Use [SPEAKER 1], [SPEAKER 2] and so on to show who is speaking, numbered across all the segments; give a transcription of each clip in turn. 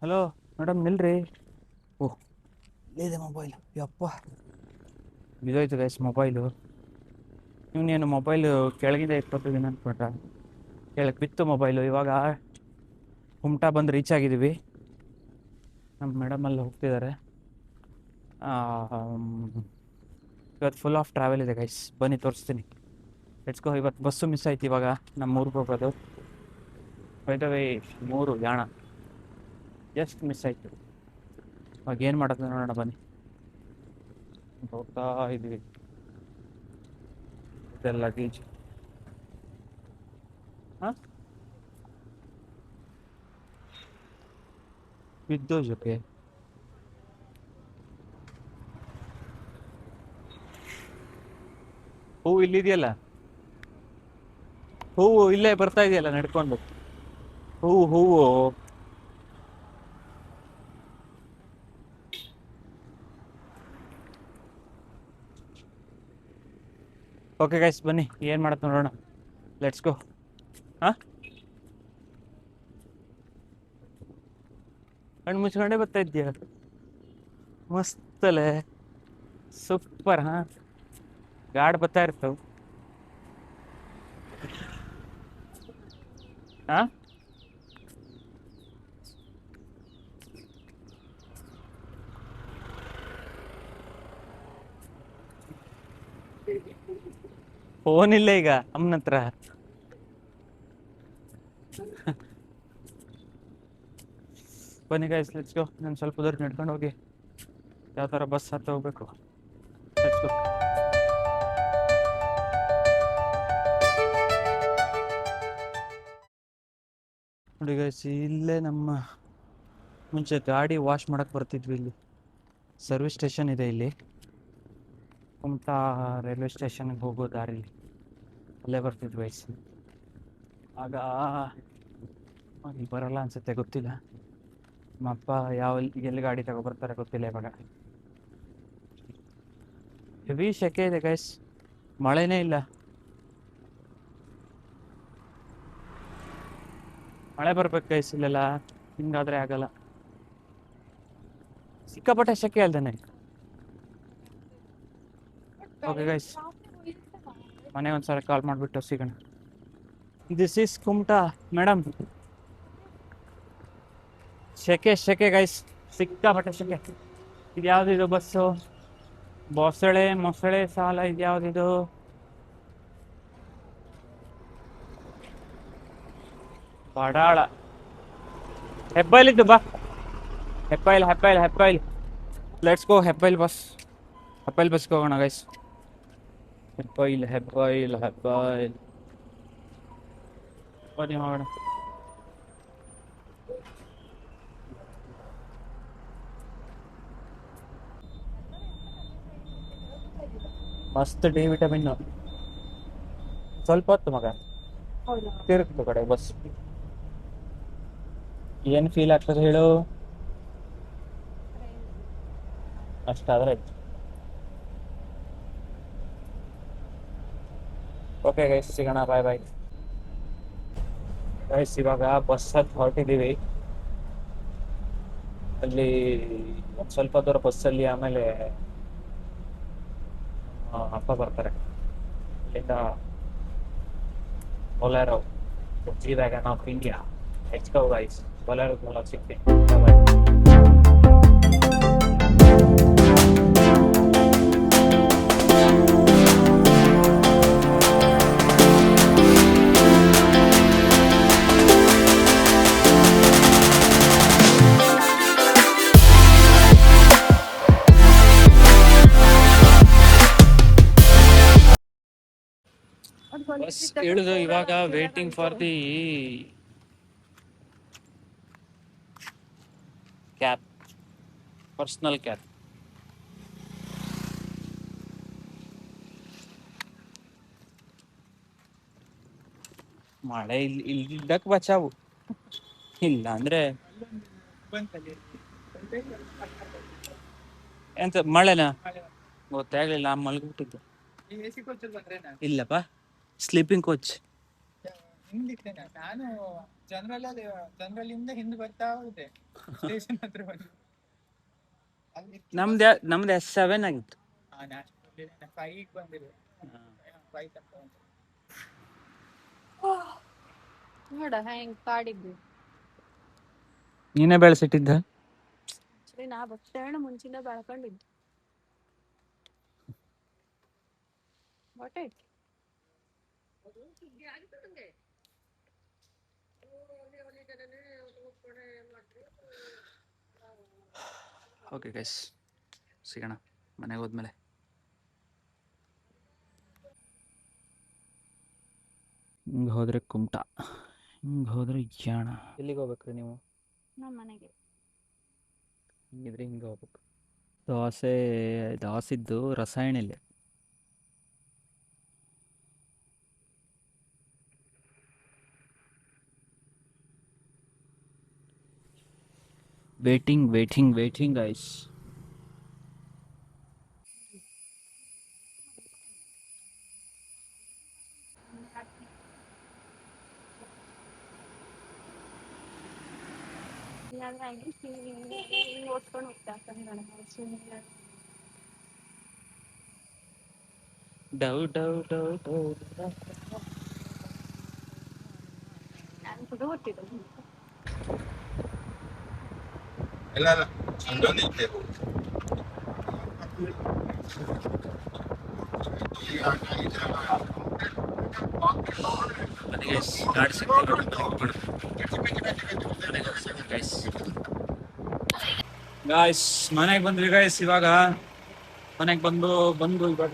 [SPEAKER 1] Hello madam ನಿಲ್ರಿ. ಓಹ್ ಇಲ್ಲಿದೆ mobile. ಯಪ್ಪ ಬಿದ್ದೋಯ್ತು guys mobile. ಇವನೇನು ಮೊಬೈಲು ಕೆಳಗಿದೆ ಇಟ್ಕೊತಿದ್ದೀನಿ ಅಂದ್ಕೊಂಡ ಕೆಳಗೆ ಬಿತ್ತು ಮೊಬೈಲು. ಇವಾಗ ಕುಮಟಾ ಬಂದು ರೀಚ್ ಆಗಿದ್ದೀವಿ. ನಮ್ಮ ಮೇಡಮ್ ಅಲ್ಲಿ ಹೋಗ್ತಿದ್ದಾರೆ. ಇವತ್ತು ಫುಲ್ ಆಫ್ ಟ್ರಾವೆಲ್ ಇದೆ ಗೈಸ್, ಬನ್ನಿ ತೋರಿಸ್ತೀನಿ. Let's go. ಇವತ್ತು ಬಸ್ಸು ಮಿಸ್ ಆಯ್ತು. ಇವಾಗ ನಮ್ಮ ಊರಿಗೆ ಹೋಗೋದು ಬೈದವೇ 3 ಯಾಣ ಜಸ್ಟ್ ಮಿಸ್ ಆಯಿತು. ಇವಾಗ ಏನು ಮಾಡೋದು ನೋಡೋಣ ಬನ್ನಿ. ಹೋಗ್ತಾ ಇದ್ವಿ. ಇದೆಲ್ಲ ಲಗೇಜ್. ಹಾಂ ಬಿದ್ದು ಜೊತೆ ಹೂವು ಇಲ್ಲಿದೆಯಲ್ಲ, ಹೂವು ಇಲ್ಲೇ ಬರ್ತಾ ಇದೆಯಲ್ಲ ನಡ್ಕೊಂಡು. ಹೂವು ಹೂವು ಓಕೆ ಗೈಸ್ ಬನ್ನಿ ಏನು ಮಾಡತ್ತೆ ನೋಡೋಣ. Let's go. ಹಾಂ ಕಣ್ಣು ಮುಚ್ಕೊಂಡೇ ಬರ್ತಾ ಇದ್ದೀಯ. ಮಸ್ತಲೆ ಸೂಪರ್. ಹಾಂ ಗಾಡ್ ಬರ್ತಾ ಇರ್ತವೆ. ಹಾಂ ಫೋನ್ ಇಲ್ಲ ಈಗ ಅಮ್ಮನ ಹತ್ರ. ಬನ್ನಿ ಗೈಸ್ ಲೆಟ್ಸ್ ಗೋ. ನಾನು ಸ್ವಲ್ಪ ದೂರ ನಡ್ಕೊಂಡು ಹೋಗಿ ಯಾವ ಥರ ಬಸ್ ಹತ್ತ ಹೋಗ್ಬೇಕು. Let's go. ನೋಡಿ ಗೈಸ್, ಇಲ್ಲೇ ನಮ್ಮ ಮುಂಚೆ ಗಾಡಿ ವಾಶ್ ಮಾಡಕ್ಕೆ ಬರ್ತಿದ್ವಿ. ಇಲ್ಲಿ ಸರ್ವಿಸ್ ಸ್ಟೇಷನ್ ಇದೆ. ಇಲ್ಲಿ ಕುಮಟಾ ರೈಲ್ವೆ ಸ್ಟೇಷನ್ಗೆ ಹೋಗೋ ದಾರಿಲಿ ಅಲ್ಲೇ ಬರ್ತಿದ್ವಿ ಗೈಸ್. ಆಗ ಇಲ್ಲಿ ಬರೋಲ್ಲ ಅನ್ಸುತ್ತೆ, ಗೊತ್ತಿಲ್ಲ. ನಮ್ಮಪ್ಪ ಎಲ್ಲಿ ಗಾಡಿ ತಗೊಬರ್ತಾರೆ ಗೊತ್ತಿಲ್ಲ. ಇವಾಗ ಹೆವಿ ಸೆಕೆ ಇದೆ ಗೈಸ್, ಮಳೆನೇ ಇಲ್ಲ. ಮಳೆ ಬರ್ಬೇಕು ಗೈಸ್, ಇಲ್ಲೆಲ್ಲ ಹಿಂಗಾದ್ರೆ ಆಗಲ್ಲ. ಸಿಕ್ಕಾಪಟ್ಟೆ ಸೆಕೆ ಅಲ್ದೇನೆ. ಓಕೆ ಗೈಸ್, ಮನೆ ಒಂದ್ಸಲ ಕಾಲ್ ಮಾಡಿಬಿಟ್ಟು ಸಿಗೋಣ. This is Kumta madam. ಸೆಕೆ ಗೈಸ್, ಸಿಕ್ಕಾಪಟ್ಟೆ ಸೆಕೆ. ಇದು ಯಾವುದಿದು ಬಸ್ಸು? ಮೊಸಳೆ ಸಾಲ. ಇದು ಯಾವುದಿದು? ಬಡಾಳ ಹೆಬ್ಬೈಲಿದ್ದು ಬಾ. ಹೆಬ್ಬೈಲ್. Let's go. ಹೆಬ್ಬೈಲ್ ಬಸ್ಗೆ ಹೋಗೋಣ ಗೈಸ್. ಹೆಬ್ಬೈಲ್ ಬನ್ನಿ ಹೋಗೋಣ. ಮಸ್ತ್ ಡಿ ವಿಟಮಿನ್. ಸ್ವಲ್ಪ ಹೊತ್ತು ಮಗ ತಿರುಗ್ತು ಕಡೆ ಬಸ್. ಏನು ಫೀಲ್ ಆಗ್ತದೆ ಹೇಳು? ಅಷ್ಟಾದ್ರೆ ಆಯ್ತು. ಓಕೆ ಗೈಸ್, ಸಿಗೋಣ. Bye guys. ಇವಾಗ ಬಸ್ ಹತ್ತು ಹೊರಟಿದ್ದೀವಿ. ಅಲ್ಲಿ ಒಂದು ಸ್ವಲ್ಪ ದೂರ ಬಸ್ಸಲ್ಲಿ ಆಮೇಲೆ ಅಪ್ಪ ಬರ್ತಾರೆ. ಇಲ್ಲಿಂದ Bolero, G-Wagon of India. Let's go guys. Bolero ಮೂಲಕ ಸಿಗ್ತೀನಿ. ಬಾಯ್. ಬಸ್ ಇಳಿದು ಇವಾಗ waiting for the cab, personal cab. ಮಳೆ ಇಲ್ದಕ್ಕೆ ಬಚಾವು, ಇಲ್ಲ ಅಂದ್ರೆ ಎಂತ ಮಳೆನಾ ಗೊತ್ತಾಗ್ಲಿಲ್ಲ. ಮಲ್ಗ್ಬಿಟ್ಟಿದ್ದು. ಇಲ್ಲಪ್ಪ, ಸ್ಲೀಪಿಂಗ್ ಕೋಚ್.
[SPEAKER 2] ಹಿಂದಿದ್ದೇನೆ ನಾನು. ಜನರಲ್ಲಿಂದ ಹಿಂದೆ ಬರ್ತಾ ಹೋದೆ ಸ್ಟೇಷನ್ ಹತ್ರ ಬಂದು.
[SPEAKER 1] ನಮ್ದು S7 ಆಗಿತ್ತು.
[SPEAKER 2] ನಾನು 5 ಬಂದಿದೆ. 5 ತನಕ ಬಂದಿದೆ.
[SPEAKER 3] ನೋಡ ಹೆಂಗ್ ಕಾಡಿದ್ದು.
[SPEAKER 1] ನೀನೇ ಬೆಳೆಸಿಟ್ಟಿದ್ದ?
[SPEAKER 3] ಆಕ್ಚುಲಿ ನಾ ಬರ್ತೇಣ ಮುಂಚಿಂದ ಬೆಳ್ಕೊಂಡಿದ್ದು. ವಾಟ್
[SPEAKER 1] ಓಕೆ ಗೈಸ್, ಸಿಗೋಣ ಮನೆಗೆ ಹೋದ್ಮೇಲೆ. ಹಿಂಗೆ ಹೋದ್ರೆ ಕುಮಟಾ, ಹಿಂಗೆ ಹೋದ್ರೆ ಜಾಣ. ಎಲ್ಲಿಗೆ ಹೋಗ್ಬೇಕ್ರಿ ನೀವು?
[SPEAKER 3] ನಮ್ಮ ಮನೆಗೆ.
[SPEAKER 1] ಹಿಂಗಿದ್ರೆ ಹಿಂಗೆ ಹೋಗ್ಬೇಕು. ದೋಸೆದ್ದು ರಸಾಯನ ಇಲ್ಲ. Waiting guys.
[SPEAKER 3] ಓದ್ಕೊಂಡು ಹೋಗ್ತಾ
[SPEAKER 1] ಡೌ ಡೌ ಡೌ ಡೌ
[SPEAKER 3] ನಾನು ಕೂಡ ಓದ್ತಿದ್ದೆ.
[SPEAKER 1] ಗಾಯ್ಸ್ ಮನೆಗೆ ಬಂದ್ವಿ ಗಾಯ್ಸ್. ಇವಾಗ ಮನೆಗೆ ಬಂದು ಇವಾಗ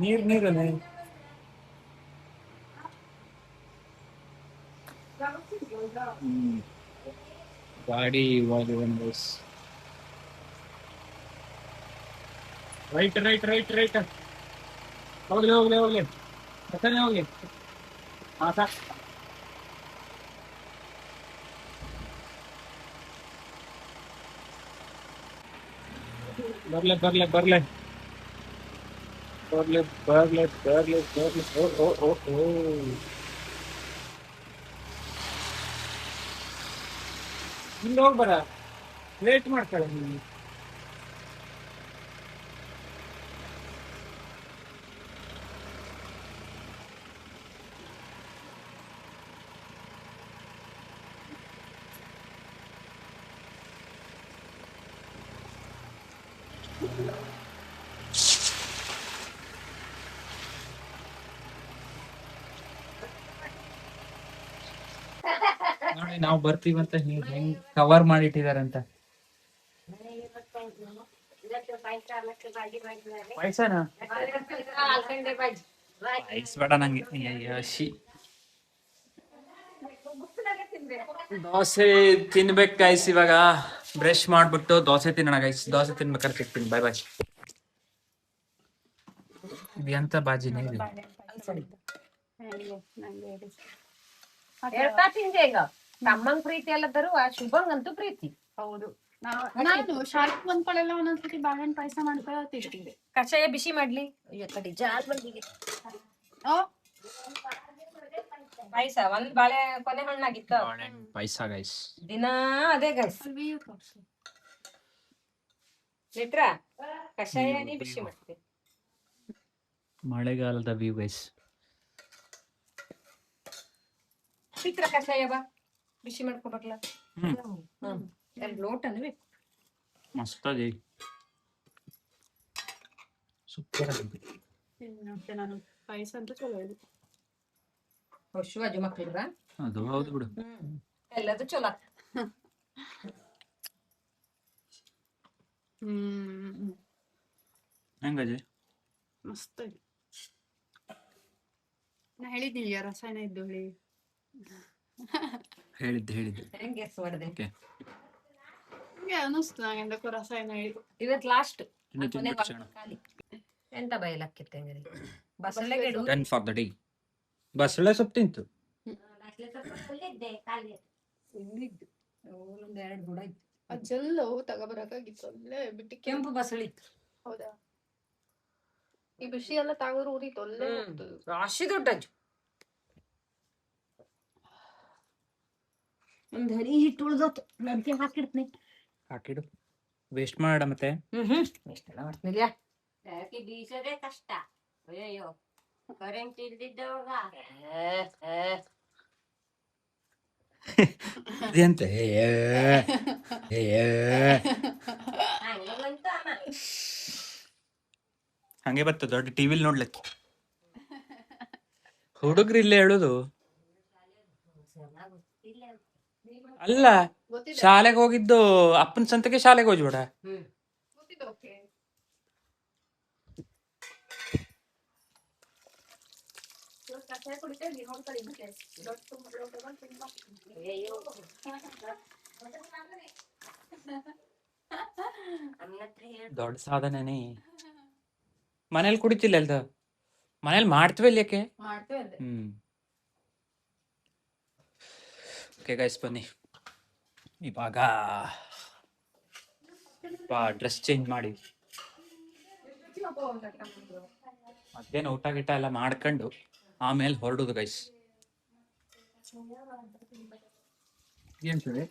[SPEAKER 1] ನೀರನೇ ಗಾಡಿ ಇವಾಗ ಒಂದು ರೈಟ್ ಹೋಗ್ಲಿ ಅತನೇ ಹೋಗ್ಲಿ. ಹಾಂ ಸಾಕು. ಬರ್ಲೆ ಓ ಇಲ್ಲಿ ಹೋಗ್ಬರ, ಲೇಟ್ ಮಾಡ್ತಾಳೆ ನೀನು. ನೋಡಿ ನಾವು ಬರ್ತೀವಂತ ಹೆಂಗ್ ಕವರ್ ಮಾಡಿಟ್ಟಿದಾರಂತ. ಪೈಸಾನಾ ಬೇಡ ನಂಗೆ. ಶಿ ದೋಸೆ ತಿನ್ಬೇಕು ಗೈಸ್. ಇವಾಗ ಬ್ರಷ್ ಮಾಡ್ಬಿಟ್ಟು ದೋಸೆ ತಿನ್ನೋಣ ಗೈಸ್. ದೋಸೆ ತಿನ್ಬೇಕಾದ್ರೆ ಸಿಗ್ತೀನಿ. ಬಾಯ್. ಇದು ಎಂತ ಬಾಜಿನೇ ಇದೆ?
[SPEAKER 4] ಹೇಳ್ತಾ ತಿಂದೆ ಈಗ. ತಮ್ಮಂಗ್ ಪ್ರೀತಿ ಎಲ್ಲ ತರುವ ಶುಭಂಗಂತೂ ಪ್ರೀತಿ.
[SPEAKER 3] ಹೌದು. ನಾನು ಶಾಲೆಗೆ ಬಂದ್ಕೊಳ್ಳೆಲ್ಲ ಒಂದೊಂದ್ಸತಿ ಬಾಳೆಹಣ್ಣು ಪಾಯಸ ಮಾಡ್ತಾ ತಿಂತಿದ್ದೆ.
[SPEAKER 4] ಕಷಾಯ ಬಿಸಿ ಮಾಡ್ಲಿ? ಅಯ್ಯೋ ತಡಿ ಜಾರ್ ಬಂದಿಗೆ ಪಾಯಸ. ಒಂದ್ ಬಾಳೆ ಕೊನೆ ಹಣ್ಣಾಗಿತ್ತ
[SPEAKER 1] ಪಾಯಸ ಗೈಸ್.
[SPEAKER 4] ದಿನಾ ಅದೇ ಗೈಸ್. ಮಿತ್ರ ಕಷಾಯನೇ ಬಿಸಿ ಮಾಡ್ತೀವಿ.
[SPEAKER 1] ಮಳೆಗಾಲದ ವ್ಯೂ ಗೈಸ್.
[SPEAKER 4] ಮಿತ್ರ ಕಷಾಯ ಬಾ ಬಿಸಿ ಮಾಡ್ಕೊಬರ್ಲ. ಲೋಟನು ಬೇಕು.
[SPEAKER 1] ಮಸ್ತ್ ಅದೇ, ಸೂಪರ್ ಆಗಿದೆ.
[SPEAKER 3] ನಾನು ಪಾಯಸ ಅಂತ ಚಲೋ ಇದೆ.
[SPEAKER 4] ಶಿವಾಜು ಮಕ್ಕಳಿಗ
[SPEAKER 1] ಅದು ಹೌದು ಬಿಡು.
[SPEAKER 4] ಎಲ್ಲದು ಚಲೋ.
[SPEAKER 1] ಹೆಂಗಜೆ?
[SPEAKER 3] ಮಸ್ತ್ ಇದೆ. ನಾ ಹೇಳಿದ್ದೀನಿ ರಸಾಯನ ಇದ್ದು
[SPEAKER 1] ಹೇಳಿದ್ದೆ
[SPEAKER 4] ಹೆಂಗೆ ಹೊಡೆದೆ
[SPEAKER 3] ಹಂಗೆ ಅನಿಸ್ತು ನಂಗೆ ಎಂದಕ್ಕೂ ರಸಾಯನ ಹೇಳಿ.
[SPEAKER 4] ಇವತ್ತು ಲಾಸ್ಟ್ ಖಾಲಿ. ಎಂತ ಬಯಲಾಕಿತ್ತು ಹೆಂಗ್ರಿ ಬಸಳೆ ಗಿಡ.
[SPEAKER 1] 10 for the day. ಬಸಳೆ ಸೊಪ್ಪು ತಿಂತು.
[SPEAKER 4] ಒಂದ್ 2 ಬುಡ ಇತ್ತು.
[SPEAKER 3] ಆ ಜಲ್ಲು ತಗೋಬರಕಾಗಿತ್ತು ಅಲ್ಲೇ ಬಿಟ್ಟು
[SPEAKER 4] ಕೆಂಪು ಬಸಳಿ
[SPEAKER 3] ಹೌದಾ ಈ ಬಿಸಿ ಎಲ್ಲ ತಗೋರು ಉರಿತು ಅಲ್ಲೇ ಹೋಗ್ತದೆ.
[SPEAKER 4] ರಾಶಿ ದೊಡ್ಡಜ್ಜು ಒಂದ್ ಹನಿ ಹಿಟ್ಟು ಉಳ್ದೋತು ಅದಕ್ಕೆ ಹಾಕಿಡ್ತೀನಿ.
[SPEAKER 1] ಹಾಕಿಡು, ವೇಸ್ಟ್ ಮಾಡ ಮತ್ತೆ.
[SPEAKER 4] ಎಷ್ಟೆಲ್ಲ ಮಾಡ್ತಿದ್ಯಾ ಯಾಕೆ ಬೀಸೋದೇ ಕಷ್ಟ. ಅಯ್ಯೋ ಕರೆಂಟ್ ಇಲ್ದಿದ್ದವಾಗ
[SPEAKER 1] ಇದೆಂತ ಹಂಗೆ ಬರ್ತದೆ ದೊಡ್ಡ ಟಿವಿಲ್ ನೋಡ್ಲಿಕ್ಕೆ. ಹುಡುಗ್ರು ಇಲ್ಲೇ ಹೇಳುದು ಅಲ್ಲ,
[SPEAKER 3] ಗೊತ್ತಿದೆ
[SPEAKER 1] ಶಾಲೆಗೆ ಹೋಗಿದ್ದು ಅಪ್ಪನ ಸಂತಕ್ಕೆ ಶಾಲೆಗೆ ಹೋಗ್ಬೇಡ.
[SPEAKER 3] ಗೊತ್ತಿದೆ ಓಕೆ ಕಷಾಯ ಕುಡಿತೇವೆ ನೋಡ್ತಾರೆ ಇದಕ್ಕೆ ದೊಡ್ಡ ತುಂಬಾ
[SPEAKER 4] ಅಯ್ಯೋ
[SPEAKER 1] ದೊಡ್ಡ ಸಾಧನೆನೇ. ಮನೇಲಿ ಕುಡಿತಿಲ್ಲ ಅಲ್ದ, ಮನೇಲಿ ಮಾಡ್ತೀವಿ ಇಲ್ಲಿ ಯಾಕೆ.
[SPEAKER 3] ಮಾಡ್ತೇವೆ ಅಲ್ಲೇ
[SPEAKER 1] ಓಕೆ ಗೈಸ್, ಬನ್ನಿ ಇವಾಗ ಡ್ರೆಸ್ ಚೇಂಜ್ ಮಾಡಿ ಮತ್ತೇನು ಊಟ ಗಿಟ ಎಲ್ಲ ಮಾಡ್ಕೊಂಡು ಆಮೇಲೆ ಹೊರಡುದು ಗೈಸ್. ಏನ್ ಸರಿ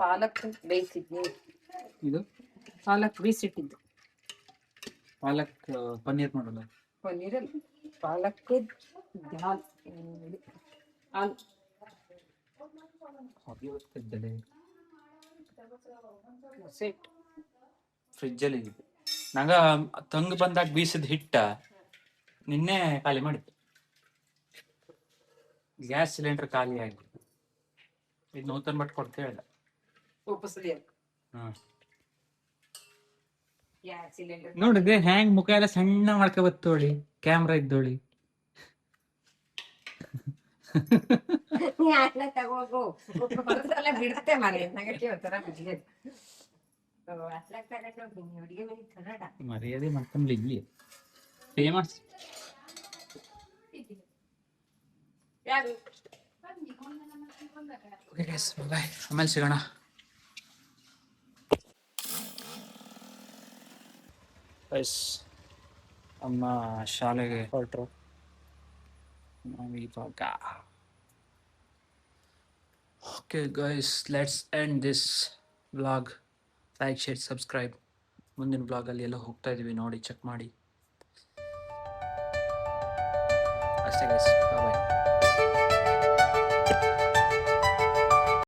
[SPEAKER 4] ಪಾಲಕ್ ಬೇಯಿಸಿದ್ವಿ,
[SPEAKER 1] ಇದು
[SPEAKER 4] ಪಾಲಕ್ ಬೀಸಿಟ್ಟಿದ್ದು.
[SPEAKER 1] ಪಾಲಕ್ ಪನ್ನೀರ್ ಮಾಡಲ್ಲ,
[SPEAKER 4] ಪನ್ನೀರಲ್ಲಿ ಪಾಲಕ್ ದಾಲ್ ಹಾಲು ಸೆಟ್
[SPEAKER 1] ಫ್ರಿಜ್ಜಲ್ಲಿ ನಂಗ ತಂಗ್ ಬಂದಾಗ ಬೀಸಿದ ಹಿಟ್ಟ ನಿನ್ನೆ ಖಾಲಿ ಮಾಡಿತ್ತು. ಗ್ಯಾಸ್ ಸಿಲಿಂಡರ್ ಖಾಲಿ ಆಗಿ ಇದು ನೂತನ್ ಬಟ್ ಕೊಡ್ತ ಹೇಳ್ದ.
[SPEAKER 4] ವಾಪಸ್ಸಲ್ಲಿ
[SPEAKER 1] ಹ್ಮ್
[SPEAKER 4] ಗ್ಯಾಸ್ ಸಿಲಿಂಡರ್
[SPEAKER 1] ನೋಡಿದ್ರೆ ಹ್ಯಾಂಗ್ ಮುಖ ಎಲ್ಲ ಸಣ್ಣ ಮಾಡ್ಕೊ ಬತ್ತೋಳಿ ಕ್ಯಾಮ್ರಾ ಇದ್ದೋಳಿ.
[SPEAKER 4] ಯಾಕೆ ತಗೋಗು ಬರ್ತಲ್ಲ ಬಿಡುತ್ತೆ ಮನೆ ನನಗೆ ಒಂಥರ ಬಿಡ್ಲಿಲ್ಲ. ಅಟ್ಲಾಕ್ ತಗೊಂಡು ಹೋಗಿ ಅಡುಗೆ ಮನೆ ಕನ್ನಡ
[SPEAKER 1] ಮರ್ಯಾದೆ ಮಾಡ್ಕೊಂಡ್ಲಿ ಇಲ್ಲಿ ಫೇಮಸ್.
[SPEAKER 4] ಯಾರು
[SPEAKER 1] ಓಕೆ ಗೈಸ್, ಬಾಯ್, ಆಮೇಲೆ ಸಿಗೋಣ. ಗೈಸ್, ಅಮ್ಮ ಶಾಲೆಗೆ ಹೊರಟ್ರು. ನಾವೀವಾಗ okay guys, let's end this vlog. Like, share, subscribe. ಮುಂದಿನ ಬ್ಲಾಗಲ್ಲಿ ಎಲ್ಲ ಹೋಗ್ತಾ ಇದೀವಿ, ನೋಡಿ ಚೆಕ್ ಮಾಡಿ. ಅಷ್ಟೇ ಗೈಸ್, ಬಾಯ್.